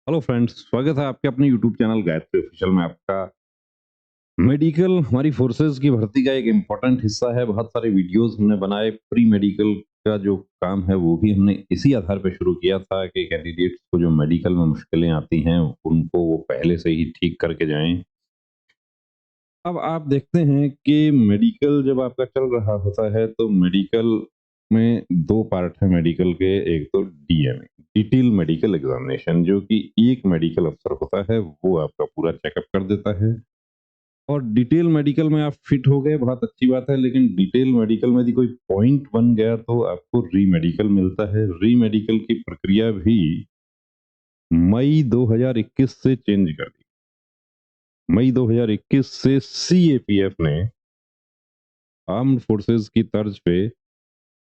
Hello friends, स्वागत है आपके अपने यूट्यूब चैनल गायत्री ऑफिशियल में। आपका मेडिकल हमारी फोर्सेस की भर्ती का एक इम्पोर्टेंट हिस्सा है। बहुत सारे वीडियोस हमने बनाए। प्री मेडिकल का जो काम है वो भी हमने इसी आधार पर शुरू किया था कि कैंडिडेट्स को जो मेडिकल में मुश्किलें आती हैं उनको वो पहले से ही ठीक करके जाएं। अब आप देखते हैं कि मेडिकल जब आपका चल रहा होता है तो मेडिकल में दो पार्ट है मेडिकल के। एक तो डीएमए, डिटेल मेडिकल एग्जामिनेशन, जो कि एक मेडिकल अफसर होता है वो आपका पूरा चेकअप कर देता है। और डिटेल मेडिकल में आप फिट हो गए, बहुत अच्छी बात है, लेकिन डिटेल मेडिकल में यदि कोई पॉइंट बन गया तो आपको री मेडिकल मिलता है। री मेडिकल की प्रक्रिया भी मई 2021 से चेंज कर दी। मई 2021 से सीएपीएफ ने आर्म्ड फोर्सेस की तर्ज पे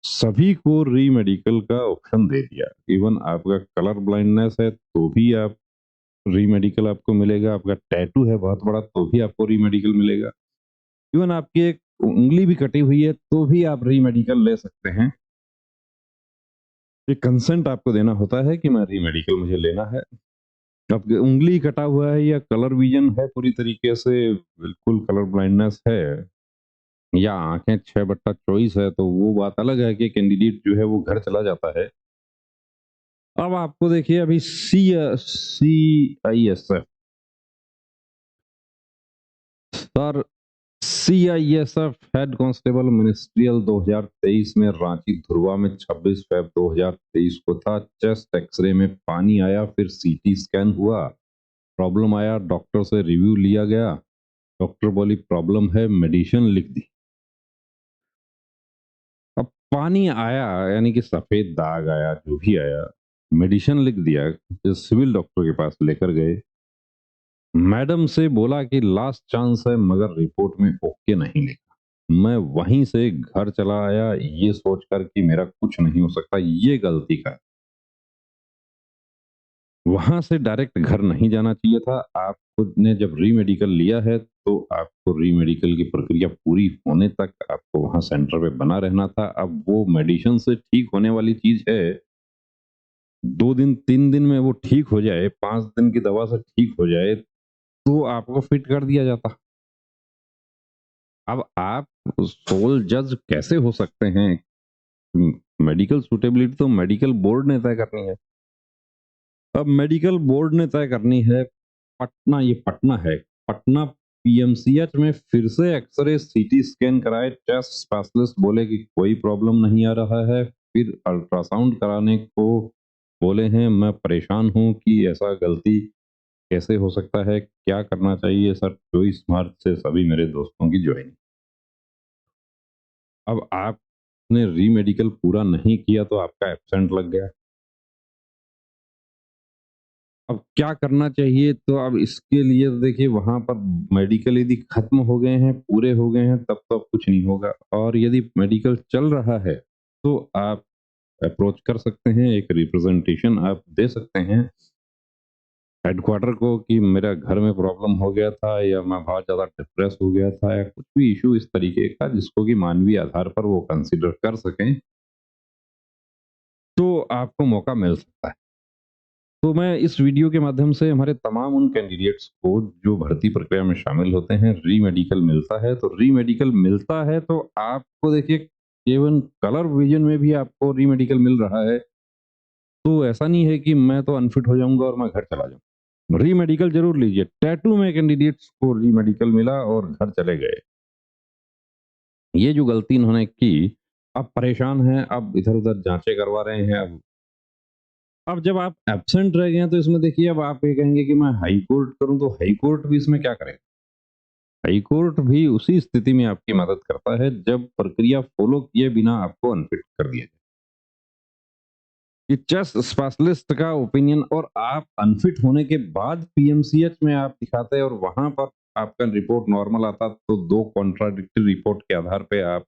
सभी को री मेडिकल का ऑप्शन दे दिया। इवन आपका कलर ब्लाइंडनेस है तो भी आप री मेडिकल आपको मिलेगा। आपका टैटू है बहुत बड़ा तो भी आपको री मेडिकल मिलेगा। इवन आपकी एक उंगली भी कटी हुई है तो भी आप री मेडिकल ले सकते हैं। ये कंसेंट आपको देना होता है कि मैं री मेडिकल मुझे लेना है। अब उंगली कटा हुआ है या कलर विजन है पूरी तरीके से, बिल्कुल कलर ब्लाइंडनेस है, या आंखें 6/24 है, तो वो बात अलग है कि कैंडिडेट जो है वो घर चला जाता है। अब आपको देखिए अभी C I S F sir, CISF head constable ministerial 2023 में रांची धुरवा में 26 फेब 2023 को था। चेस्ट एक्सरे में पानी आया, फिर सीटी स्कैन हुआ, प्रॉब्लम आया, डॉक्टर से रिव्यू लिया गया, डॉक्टर बोली प्रॉब्लम है, मेडिसिन लिख दी। अब पानी आया यानी कि सफेद दाग आया, जो भी आया, मेडिसिन लिख दिया। सिविल डॉक्टर के पास लेकर गए, मैडम से बोला कि लास्ट चांस है, मगर रिपोर्ट में ओके नहीं लिखा। मैं वहीं से घर चला आया ये सोचकर कि मेरा कुछ नहीं हो सकता, ये गलती का। वहां से डायरेक्ट घर नहीं जाना चाहिए था। आप खुद ने जब री मेडिकल लिया है तो आपको री मेडिकल की प्रक्रिया पूरी होने तक आपको वहां सेंटर पे बना रहना था। अब वो मेडिसिन से ठीक होने वाली चीज है, 2 दिन 3 दिन में वो ठीक हो जाए, 5 दिन की दवा से ठीक हो जाए तो आपको फिट कर दिया जाता। अब आप सोल जज कैसे हो सकते हैं? मेडिकल सूटेबिलिटी तो मेडिकल बोर्ड ने तय करनी है। अब मेडिकल बोर्ड ने तय करनी है। पटना, ये पटना है, पटना पीएमसीएच में फिर से एक्सरे सीटी स्कैन कराए, चेस्ट स्पेशलिस्ट बोले कि कोई प्रॉब्लम नहीं आ रहा है, फिर अल्ट्रासाउंड कराने को बोले हैं। मैं परेशान हूं कि ऐसा गलती कैसे हो सकता है, क्या करना चाहिए सर? 24 मार्च से सभी मेरे दोस्तों की ज्वाइनिंग। अब आपने री मेडिकल पूरा नहीं किया तो आपका एब्सेंट लग गया। अब क्या करना चाहिए? तो अब इसके लिए तो देखिए वहां पर मेडिकल यदि खत्म हो गए हैं, पूरे हो गए हैं, तब तो अब कुछ नहीं होगा। और यदि मेडिकल चल रहा है तो आप अप्रोच कर सकते हैं, एक रिप्रेजेंटेशन आप दे सकते हैं हेडक्वार्टर को कि मेरा घर में प्रॉब्लम हो गया था, या मैं बहुत ज़्यादा डिप्रेस हो गया था, या कुछ भी इशू इस तरीके का जिसको कि मानवीय आधार पर वो कंसिडर कर सकें, तो आपको मौका मिल सकता है। तो मैं इस वीडियो के माध्यम से हमारे तमाम उन कैंडिडेट्स को जो भर्ती प्रक्रिया में शामिल होते हैं, री मेडिकल मिलता है तो री मेडिकल मिलता है तो आपको देखिए केवल कलर विजन में भी आपको री मेडिकल मिल रहा है। तो ऐसा नहीं है कि मैं तो अनफिट हो जाऊंगा और मैं घर चला जाऊंगा। री मेडिकल जरूर लीजिए। टैटू में कैंडिडेट्स को री मेडिकल मिला और घर चले गए। ये जो गलती इन्होंने की, अब परेशान हैं, अब इधर उधर जांचें करवा रहे हैं। अब जब आप एब्सेंट रह गए हैं तो इसमें देखिए, अब आप ये कहेंगे कि मैं हाई कोर्ट करूं, तो हाई कोर्ट भी इसमें क्या करेगा? हाई कोर्ट भी उसी स्थिति में आपकी मदद करता है जब प्रक्रिया फॉलो किए बिना आपको अनफिट कर दिया जाए। ये चेस्ट स्पेशलिस्ट का ओपिनियन, और आप अनफिट होने के बाद पीएमसीएच में आप दिखाते हैं और वहां पर आपका रिपोर्ट नॉर्मल आता, तो दो कॉन्ट्राडिक्टरी रिपोर्ट के आधार पे आप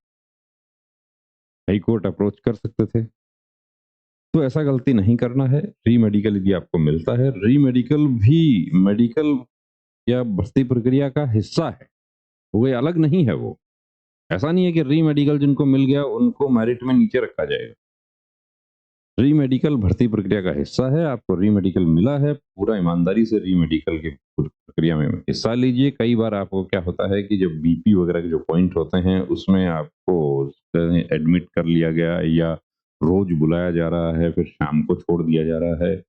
हाई कोर्ट अप्रोच कर सकते थे। तो ऐसा गलती नहीं करना है। री मेडिकल यदि आपको मिलता है, री मेडिकल भी मेडिकल या भर्ती प्रक्रिया का हिस्सा है, वो अलग नहीं है। वो ऐसा नहीं है कि री मेडिकल जिनको मिल गया उनको मेरिट में नीचे रखा जाएगा। री मेडिकल भर्ती प्रक्रिया का हिस्सा है, आपको री मेडिकल मिला है, पूरा ईमानदारी से री मेडिकल की प्रक्रिया में हिस्सा लीजिए। कई बार आपको क्या होता है कि जब बीपी वगैरह के जो पॉइंट होते हैं, उसमें आपको एडमिट कर लिया गया या रोज बुलाया जा रहा है, फिर शाम को छोड़ दिया जा रहा है,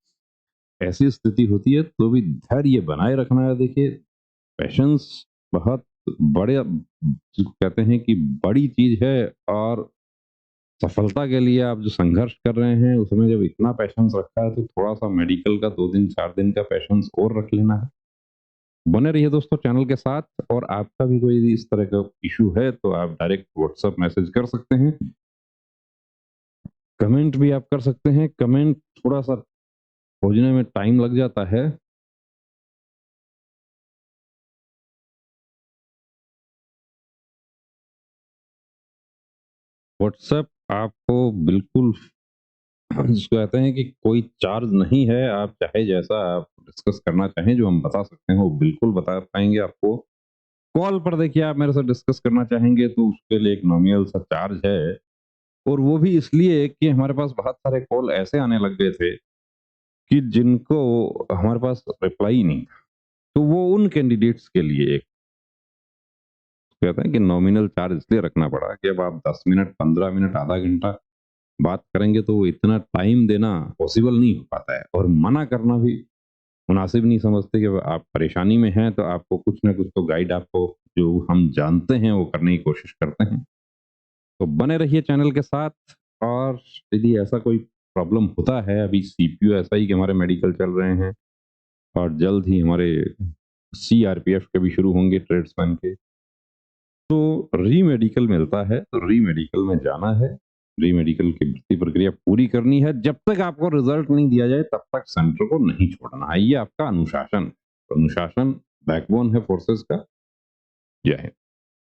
ऐसी स्थिति होती है तो भी धैर्य बनाए रखना है। देखिए, पैशंस बहुत बड़े, जिसको कहते हैं कि बड़ी चीज है, और सफलता के लिए आप जो संघर्ष कर रहे हैं, उसमें जब इतना पैशंस रखा है, तो थोड़ा-सा मेडिकल का 2 दिन, 4 दिन का पैशंस और रख लेना है। बने रहिए दोस्तों चैनल के साथ, और आपका भी कोई इस तरह का इश्यू है, तो आप डायरेक्ट व्हाट्सएप मैसेज कर सकते हैं। कमेंट भी आप कर सकते हैं। कमेंट थोड़ा-सा खोजने में टाइम लग जाता है। व्हाट्सएप आपको बिल्कुल जिसको कहते हैं कि कोई चार्ज नहीं है। आप चाहे जैसा आप डिस्कस करना चाहें, जो हम बता सकते हैं, वो बिल्कुल बता पाएँगे आपको। कॉल पर देखिए, आप मेरे साथ डिस्कस करना चाहेंगे तो उसके लिए एक नॉमिनल सा चार्ज है, और वो भी इसलिए कि हमारे पास बहुत सारे कॉल ऐसे आने लग गए थे कि जिनको हमारे पास रिप्लाई ही नहीं था। तो वो उन कैंडिडेट्स के लिए एक कहते हैं कि नॉमिनल चार्ज इसलिए रखना पड़ा कि अब आप 10 मिनट, 15 मिनट, आधा घंटा बात करेंगे, तो वो इतना टाइम देना पॉसिबल नहीं हो पाता है, और मना करना भी मुनासिब नहीं समझते कि आप परेशानी में हैं, तो आपको कुछ ना कुछ तो गाइड, आपको जो हम जानते हैं वो करने की कोशिश करते हैं। तो बने रहिए चैनल के साथ, और यदि ऐसा कोई प्रॉब्लम होता है, अभी सीपीयू ऐसा ही कि हमारे मेडिकल चल रहे हैं, और जल्द ही हमारे सीआरपीएफ के भी शुरू होंगे, ट्रेड्समैन के। तो री मेडिकल मिलता है, तो री मेडिकल में जाना है। री मेडिकल की भर्ती प्रक्रिया पूरी करनी है। जब तक आपको रिजल्ट नहीं दिया जाए, तब तक सेंटर को नहीं छोड़ना है। ये आपका अनुशासन, अनुशासन बैकबोन है फोर्सेस का। जय हिंद।